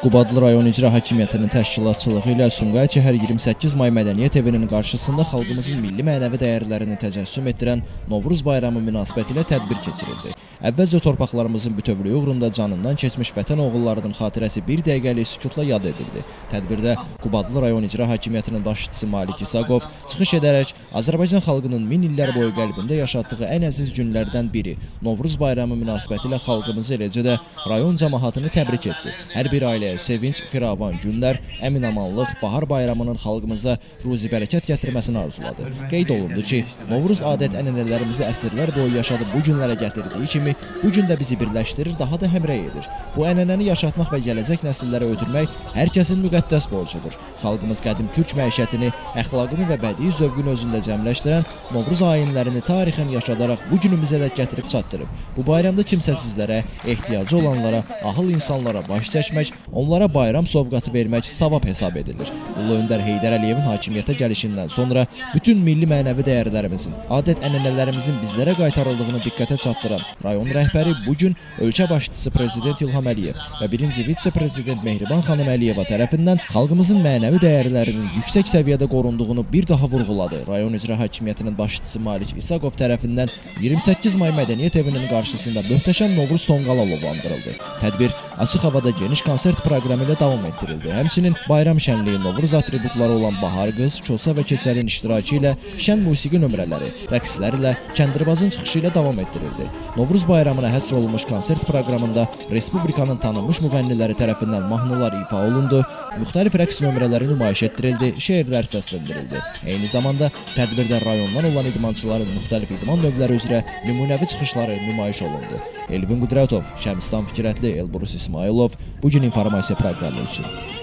Qubadlı rayon icra hakimiyyətinin təşkilatçılığı ilə Sumqayıt şəhər 28 may mədəniyyət evinin qarşısında xalqımızın milli mənəvi dəyərlərini təcəssüm etdirən Novruz bayramı münasibətilə tədbir keçirildi. Əvvəlcə torpaqlarımızın bütövlüyü uğrunda canından keçmiş vətən oğullarının xatirəsi bir dəqiqəlik sükutla yad edildi. Tədbirdə Qubadlı rayon icra hakimiyyətinin başçısı Malik İsaqov çıxış edərək Azərbaycan xalqının min illər boyu qəlbində yaşatdığı ən əziz günlərdən biri Novruz bayramı münasibətilə xalqımızı, eləcə də rayon cəmaatını təbrik etdi. Hər bir ailəyə sevinç, firavan günlər, əmin-amanlıq, bahar bayramının xalqımıza ruzi-bərəkət gətirməsini arzuladı. Qeyd olundu ki, Novruz adət-ənənələrimizi əsrlər boyu yaşadı bu günlərə gətirdiyi kimi, bu gün də bizi birləşdirir, daha da həmrəy edir. Bu ənənəni yaşatmaq və gələcək nəsillərə ötürmək hər kəsin müqəddəs borcudur. Xalqımız qədim türk məişətini, əxlaqını və bədii zövqünü özündə cəmləşdirən Novruz ayinlərini tarixən yaşadaraq bu günümüzə də gətirib çatdırıb. Bu bayramda kimsəsizlərə, ehtiyacı olanlara, ahıl insanlara baş çəkmək, onlara bayram sovqatı vermək savab hesab edilir. Ulu Öndər Heydər Əliyevin hakimiyyətə gəlişindən sonra bütün milli mənəvi dəyərlərimizin, adət-ənənələrimizin bizlərə qaytarıldığını diqqətə çatdıran rayon rəhbəri bu gün ölkə başçısı Prezident İlham Əliyev və birinci vitse-prezident Mehriban xanım Əliyeva tərəfindən xalqımızın mənəvi dəyərlərinin yüksək səviyyədə qorunduğunu bir daha vurğuladı. Rayon icra hakimiyyətinin başçısı Malik İsaqov tərəfindən 28 may mədəniyyət evinin qarşısında möhtəşəm Novruz tonqal alovlandırıldı. Tədbir açıq havada geniş konsert proqramı ilə davam etdirildi. Həmçinin bayram şənliyi Novruz atributları olan Bahar qız, Kosa və Keçəlin iştirakı ilə şən musiqi nömrələri, rəqslərlə, kəndirbazın çıxışı ilə davam etdirildi. Novruz bayramına həsr olunmuş konsert proqramında Respublikanın tanınmış müğənniləri tərəfindən mahnılar ifa olundu, müxtəlif rəqs nömrələri nümayiş etdirildi, şeirlər səsləndirildi. Eyni zamanda tədbirdə rayondan olan idmançıların müxtəlif idman növləri üzrə nümunəvi çıxışları nümayiş olundu. Elvin Qudratov, Şəmstan Fikrətli, Elbrus İsmailov bugün informasiya proqramı üçün.